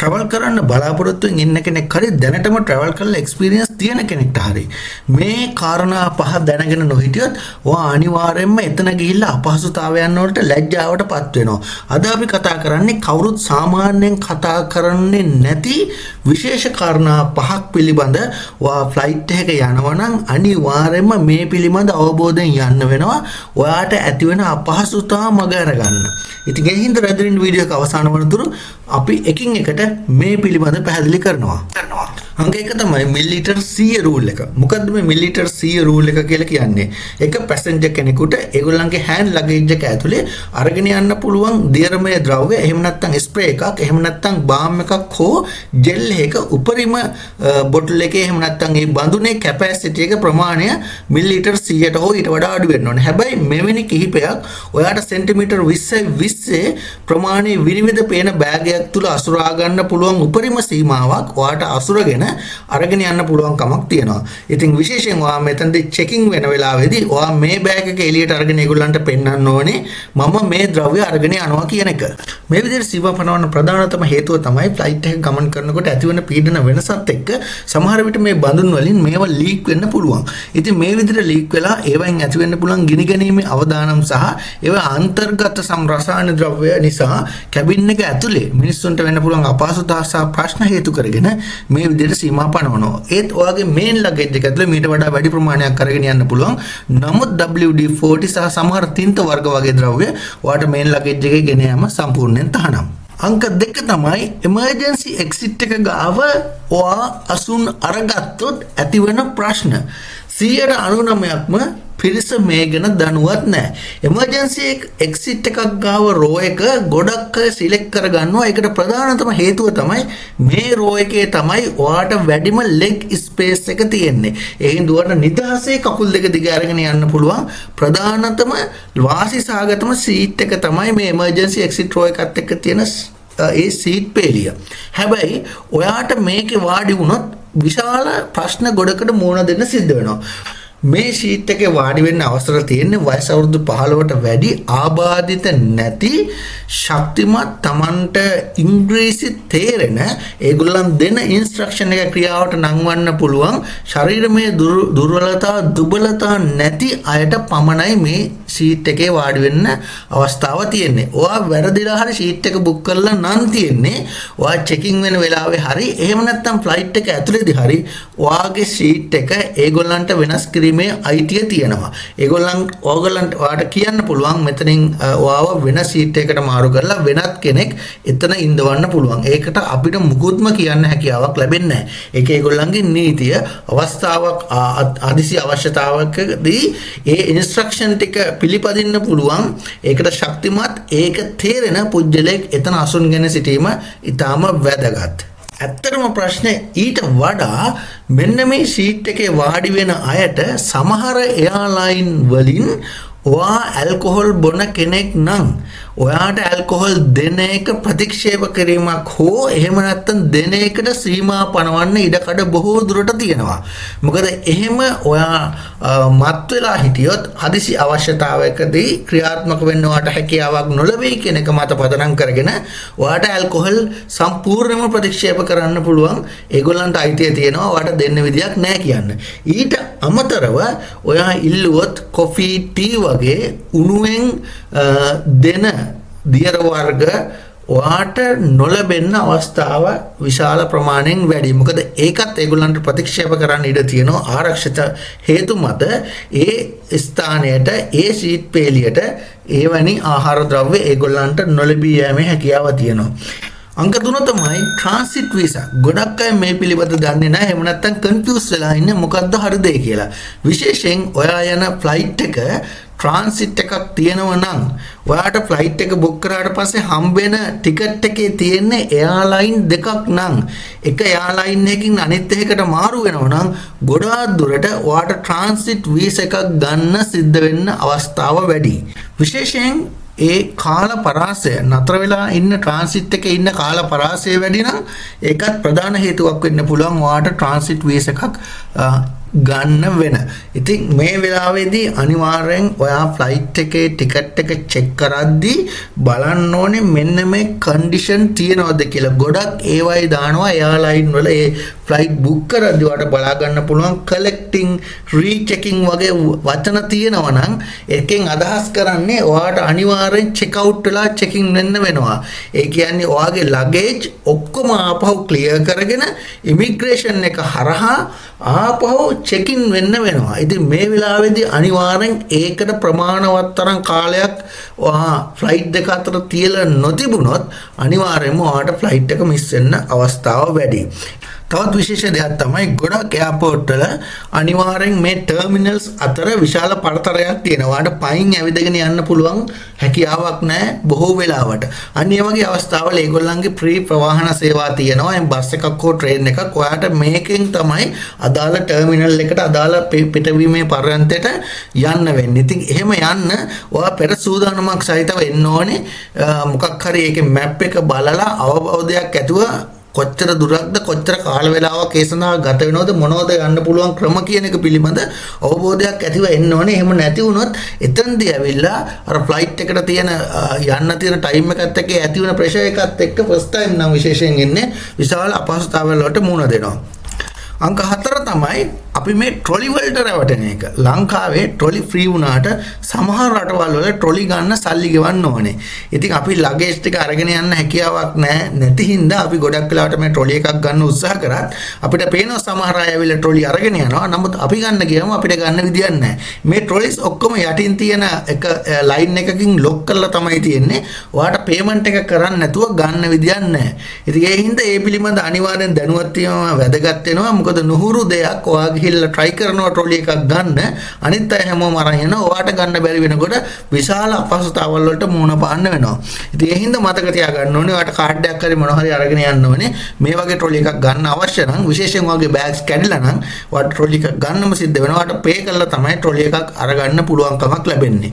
Travel කරන්න බලාපොරොත්තුෙන් ඉන්න කෙනෙක් හරි දැනටම ට්‍රැවල් කරලා එක්ස්පීරියන්ස් තියෙන කෙනෙක්ට හරි මේ කාරණා පහ දැනගෙන නොහිටියොත් ඔයා අනිවාර්යයෙන්ම එතන ගිහිල්ලා අපහසුතාවයන් වලට ලැජ්ජාවටපත් වෙනවා. අද අපි කතා කරන්නේ කවුරුත් සාමාන්‍යයෙන් කතා කරන්නේ නැති විශේෂ කාරණා පහක් පිළිබඳ. ඔයා ෆ්ලයිට් එකක යනවා නම් අනිවාර්යයෙන්ම මේ පිළිබඳ අවබෝධයෙන් යන්න වෙනවා. ඔයාට ඇති වෙන අපහසුතාව මග අරගන්න. ඉතින් ඒ හින්දා රැඳින්න වීඩියෝ එක අවසන් වනතුරු අපි එකින් එකට මේ පිළිබඳ පැහැදිලි කරනවා. අංක 1 තමයි මිලිලීටර් 100 රූල් එක. මොකද්ද මේ මිලිලීටර් 100 රූල් එක කියලා කියන්නේ? එක පැසෙන්ජර් කෙනෙකුට ඒගොල්ලන්ගේ හෑන්ඩ් ලගේජ් එක ඇතුලේ අරගෙන යන්න පුළුවන් දියරමය ද්‍රව්‍ය, එහෙම නැත්නම් ස්ප්‍රේ එකක්, එහෙම නැත්නම් බාම් එකක් හෝ ජෙල් එකක උපරිම බොටල් එකේ එහෙම නැත්නම් මේ බඳුනේ කැපැසිටි එක ප්‍රමාණය මිලිලීටර් 100ට හෝ ඊට වඩා අඩු වෙන්න ඕනේ. හැබැයි මෙවැනි කිහිපයක් ඔයාට සෙන්ටිමීටර් 20 ප්‍රමාණයේ විනිවිද පේන බෑගයක් තුල අසුරා ගන්න පුළුවන් උපරිම සීමාවක් ඔයාට අසුරගෙන අරගෙන යන්න පුළුවන් කමක් තියෙනවා. ඉතින් විශේෂයෙන් ඔයා මෙතනදී චෙකින් වෙන වෙලාවේදී ඔයා මේ බෑග් එක එළියට අරගෙන ඒගොල්ලන්ට පෙන්වන්න ඕනේ මම මේ ද්‍රව්‍ය අරගෙන යනවා කියන එක. මේ විදිහට සීමා පනවන ප්‍රධානතම හේතුව තමයි ෆ්ලයිට් එක ගමන් කරනකොට ඇතිවන පීඩන වෙනසත් එක්ක සමහර විට මේ බඳුන් වලින් මේවා ලීක් වෙන්න පුළුවන්. ඉතින් මේ විදිහට ලීක් වෙලා ඒවෙන් ඇති වෙන්න පුළුවන් ගිනි ගැනීමේ අවදානම් සහ ඒවා අන්තර්ගත රසායන ද්‍රව්‍ය නිසා කැබින් එක ඇතුලේ මිනිස්සුන්ට වෙන්න පුළුවන් අපහසුතාව සහ ප්‍රශ්න හේතු කරගෙන මේ විදිහට සීමා පනවනවා. ඒත් ඔයාගේ මේන් ලගේජ් එක ඇතුලේ මීට වඩා වැඩි ප්‍රමාණයක් අරගෙන යන්න පුළුවන්. නමුත් WD-40 සහ සමහර තින්ත වර්ග වගේ ද්‍රව්‍ය ඔයාට මේන් ලගේජ් එකේ ගෙන යාම සම්පූර්ණයෙන් තහනම්. අංක 2 තමයි එමර්ජන්සි එක්සිට් එක ගාව ඔයා අසුන් අරගත්තොත් ඇතිවන ප්‍රශ්න. 99%ක්ම පිරිස මේ ගැන දැනුවත් නැහැ. එමර්ජන්සි එක්සිට් එකක් ගාව රෝ එක ගොඩක් අය සිලෙක්ට් කරගන්නවා. ඒකට ප්‍රධානතම හේතුව තමයි මේ රෝ එකේ තමයි ඔයාට වැඩිම ලෙග් ස්පේස් එක තියෙන්නේ. ඒ හින්දා ඔයාට නිදහසේ කකුල් දෙක දිග අරගෙන යන්න පුළුවන්. ප්‍රධානතම වාසිසහගතම සීට් එක තමයි මේ එමර්ජන්සි එක්සිට් රෝ එකත් එක්ක තියෙන ඒ සීට් පේලිය. හැබැයි ඔයාට මේකේ වාඩි වුණොත් විශාල ප්‍රශ්න ගොඩකට මුහුණ දෙන්න සිද්ධ වෙනවා. මේ ෂීට් එකේ වාඩි වෙන්න අවසර තියෙන්නේ වයස අවුරුදු 15ට වැඩි ආබාධිත නැති ශක්තිමත් Tamanට ඉංග්‍රීසි තේරෙන ඒගොල්ලන් දෙන ඉන්ස්ට්‍රක්ෂන් එක ක්‍රියාවට නංවන්න පුළුවන් ශරීරමය දුර්වලතා දුබලතා නැති අයට පමණයි මේ ෂීට් එකේ වාඩි වෙන්න අවස්ථාව තියෙන්නේ. ඔයා වැරදිලා හරි ෂීට් එක බුක් කරලා නම් තියෙන්නේ. ඔයා චෙකින් වෙන වෙලාවේ හරි එහෙම නැත්නම් ෆ්ලයිට් එක ඇතුලේදී හරි ඔයාගේ ෂීට් එක ඒගොල්ලන්ට වෙනස් මේ අයිතිය තියෙනවා. ඕගොල්ලන්ට ඔයාට කියන්න පුළුවන් මෙතනින් ඔයාව වෙන සීට් එකකට මාරු කරලා වෙනත් කෙනෙක් එතන ඉඳවන්න පුළුවන්. ඒකට අපිට මුකුත්ම කියන්න හැකියාවක් ලැබෙන්නේ නැහැ. ඒක ඒගොල්ලන්ගේ නීතිය. අවස්ථාවක් අදිසි අවශ්‍යතාවකදී ඒ ඉන්ස්ට්‍රක්ෂන් ටික පිළිපදින්න පුළුවන්. ඒකට ශක්තිමත් ඒක තේරෙන පුජ්‍යලෙක් එතන අසුන්ගෙන සිටීම ඉතාම වැදගත්. ඇත්තටම ප්‍රශ්නේ ඊට වඩා මෙන්න මේ ෂීට් එකේ වාඩි වෙන අයට සමහර එයාලයින් වලින් ඔයා ඇල්කොහොල් බොන කෙනෙක් නම් ඔයාට ඇල්කොහොල් දෙන එක ප්‍රතික්ෂේප කිරීමක් හෝ එහෙම නැත්නම් දෙන එකට සීමා පනවන්න ඉඩකඩ බොහෝ දුරට තියෙනවා. මොකද එහෙම ඔයා මත් වෙලා හිටියොත් හදිසි අවශ්‍යතාවයකදී ක්‍රියාත්මක වෙන්න ඔයාට හැකියාවක් නොලැබෙයි කියන එක මත පදනම් කරගෙන ඔයාට ඇල්කොහොල් සම්පූර්ණයෙන්ම ප්‍රතික්ෂේප කරන්න පුළුවන්. ඒගොල්ලන්ට අයිතිය තියෙනවා ඔයාට දෙන්න විදියක් නැහැ කියන්න. ඊට අමතරව ඔයා ඉල්ලුවොත් කොෆි ටී වගේ උණුවෙන් දෙන දියර වර්ග ඔයාට නොලැබෙන්න අවස්ථාව විශාල ප්‍රමාණයෙන් වැඩි. මොකද ඒකත් ඒගොල්ලන්ට ප්‍රතික්ෂේප කරන්න ඉඩ තියෙනවා ආරක්ෂිත හේතු මත. ඒ ස්ථානයට ඒ ෂීට් පේලියට එවැනි ආහාර ද්‍රව්‍ය ඒගොල්ලන්ට නොලැබී යෑමේ හැකියාව තියෙනවා. අංක 3 තමයි ට්‍රාන්සිට් වීසා. ගොඩක් අය මේ පිළිබඳ දන්නේ නැහැ. එහෙම නැත්නම් කන්ෆියුස් වෙලා ඉන්නේ මොකද්ද හරිද කියලා. විශේෂයෙන් ඔයා යන ෆ්ලයිට් එක ට්‍රාන්සිට් එකක් තියෙනවා නම් ඔයාට ෆ්ලයිට් එක බුක් කරාට පස්සේ හම්බෙන ටිකට් එකේ තියෙන්නේ එයාලයින් දෙකක් නම් එක එයාලයින් එකකින් අනිත් එකකට මාරු වෙනවා නම් ගොඩාක් දුරට ඔයාට ට්‍රාන්සිට් වීසා එකක් ගන්න සිද්ධ වෙන්න අවස්ථාව වැඩි. විශේෂයෙන් ඒ කාල පරාසය නතර වෙලා ඉන්න ට්‍රාන්සිට් එකේ ඉන්න කාල පරාසය වැඩි නම් ඒකත් ප්‍රධාන හේතුවක් වෙන්න පුළුවන් ඔයාට ට්‍රාන්සිට් වීසා එකක් ගන්න වෙන. ඉතින් මේ වෙලාවේදී අනිවාර්යෙන් ඔයා ෆ්ලයිට් එකේ ටිකට් එක චෙක් කරද්දී බලන්න ඕනේ මෙන්න මේ කන්ඩිෂන් තියනවද කියලා. ගොඩක් ඒවයි දානවා එයාලයින් වල ඒ ෆ්ලයිට් බුක් කරද්දී ඔයාලට බලා ගන්න පුළුවන් කලෙක්ටිං රීචෙකින් වගේ වචන තියෙනවා නම් එකෙන් අදහස් කරන්නේ ඔයාට අනිවාර්යෙන් චෙක් අවුට් වෙලා චෙකින් වෙන්න වෙනවා. ඒ කියන්නේ ඔයාගේ ලගේජ් ඔක්කොම ආපහු ක්ලියර් කරගෙන ඉමිග්‍රේෂන් එක හරහා ආපහු චෙකින් වෙන්න වෙනවා. ඉතින් මේ වෙලාවේදී අනිවාර්යෙන් ඒකට ප්‍රමාණවත් තරම් කාලයක් ෆ්ලයිට් දෙක අතර තියලා නොතිබුණොත් අනිවාර්යෙන්ම ඔයාට ෆ්ලයිට් එක මිස් වෙන්න අවස්ථාව වැඩි. තවත් විශේෂ දෙයක් තමයි ගොඩක් එයාපෝට් වල අනිවාර්යෙන් මේ ටර්මිනල්ස් අතර විශාල පරතරයක් තියෙනවා. ඔයාට පයින් ඇවිදගෙන යන්න පුළුවන් හැකියාවක් නැහැ බොහෝ වෙලාවට. අන්න ඒ වගේ අවස්ථාවල ඒගොල්ලන්ගේ ප්‍රී ප්‍රවාහන සේවා තියෙනවා. එම් බස් එකක් හෝ ට්‍රේන් එකක් ඔයාට මේකෙන් තමයි අදාළ ටර්මිනල් එකට අදාළ පිටවීමේ පර්යන්තයට යන්න වෙන්නේ. ඉතින් එහෙම යන්න ඔයා පෙර සූදානමක් සහිතව එන්න ඕනේ. මොකක් හරි ඒකේ මැප් එක බලලා අවබෝධයක් ඇතුව කොච්චර දුරක්ද කොච්චර කාල වේලාවක් ඒ සඳහා ගත වෙනවද මොනවද යන්න පුළුවන් ක්‍රම කියන එක පිළිබඳ අවබෝධයක් ඇතිව එන්න ඕනේ. එහෙම නැති වුණොත් එතනදී ඇවිල්ලා අර ෆ්ලයිට් එකට තියෙන යන්න තියෙන ටයිම් එකත් එක්ක ඇති වෙන ප්‍රෙෂර් එකත් එක්ක ෆස්ට් ටයිම් නම් විශේෂයෙන් එන්නේ විශාල අපහසුතාවයන් වලට මුහුණ දෙනවා. අංක 4 තමයි අපි මේ ට්‍රොලි වලට රැවටෙන එක. ලංකාවේ ට්‍රොලි ෆ්‍රී වුණාට සමහර රටවල් වල ට්‍රොලි ගන්න සල්ලි ගෙවන්න ඕනේ. ඉතින් අපි ලගේජ් ටික අරගෙන යන්න හැකියාවක් නැති හින්දා අපි ගොඩක් වෙලාවට මේ ට්‍රොලි එකක් ගන්න උත්සාහ කරත් අපිට පේනවා සමහර අය ඇවිල්ලා ට්‍රොලි අරගෙන යනවා. නමුත් අපි ගන්න ගියම අපිට ගන්න විදියක් නැහැ. මේ ට්‍රොලිස් ඔක්කොම යටින් තියෙන එක ලයින් එකකින් ලොක් කරලා තමයි තියෙන්නේ. ඔයාට පේමන්ට් එක කරන්න නැතුව ගන්න විදියක් නැහැ. ඉතින් ඒ හින්දා ඒ පිළිබඳ අනිවාර්යෙන් දැනුවත් වීම වැදගත් වෙනවා. මොකද නුහුරු දෙයක් ඔයා ගිහිල්ලා try කරනවා ට්‍රොලි එකක් ගන්න අනිත් අය හැමෝම අරන් යනවා. ඔයාට ගන්න බැරි වෙනකොට විශාල අපහසුතාවල් වලට මුහුණ පාන්න වෙනවා. ඉතින් ඒ හින්දා මතක තියාගන්න ඕනේ ඔයාට කාඩ් එකක් හරි මොනවා හරි අරගෙන යන්න ඕනේ. මේ වගේ ට්‍රොලි එකක් ගන්න අවශ්‍ය නම් විශේෂයෙන් ඔයාගේ බෑග්ස් කැඩිලා නම් ඔයාට ට්‍රොලි එකක් ගන්නම සිද්ධ වෙනවා. ඔයාට පේ කරලා තමයි ට්‍රොලි එකක් අරගන්න පුළුවන්කමක් ලැබෙන්නේ.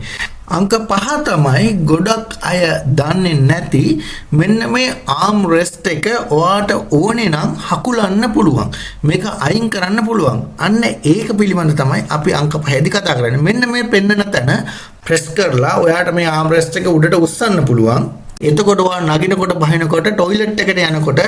අංක 5 තමයි ගොඩක් අය දන්නේ නැති මෙන්න මේ ආම් රෙස්ට් එක ඔයාට ඕනේ නම් හකුලන්න පුළුවන්. මේක අයින් කරන්න පුළුවන්. අන්න ඒක පිළිබඳ තමයි අපි අංක 5 දී කතා කරන්නේ. මෙන්න මේ පෙන්නන තැන ප්‍රෙස් කරලා ඔයාට මේ ආම් රෙස්ට් එක උඩට උස්සන්න පුළුවන්. එතකොට ඔයා නගිනකොට බහිනකොට টয়ලට් එකට යනකොට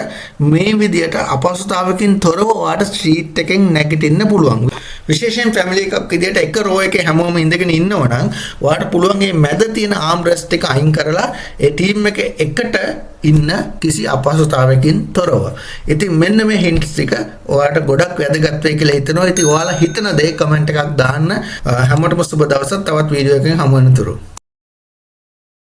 මේ විදියට අපහසුතාවකින් තොරව ඔයාට ස්ට්‍රීට් එකෙන් නැගිටින්න පුළුවන්. විශේෂයෙන් ෆැමිලි එකක් විදියට එක රෝ එකේ හැමෝම ඉඳගෙන ඉන්නවනම් ඔයාට පුළුවන් මේ මැද තියෙන ආම් රෙස්ට් එක අයින් කරලා ඒ ටීම් එක එකට ඉන්න කිසි අපහසුතාවකින් තොරව. ඉතින් මෙන්න මේ හින්ට්ස් ටික ඔයාට ගොඩක් වැදගත් වෙයි කියලා හිතනවා. ඉතින් ඔයාලා හිතන දේ කමෙන්ට් එකක් දාන්න. හැමෝටම සුබ දවසක්. තවත් වීඩියෝ එකකින් හමු වෙනතුරු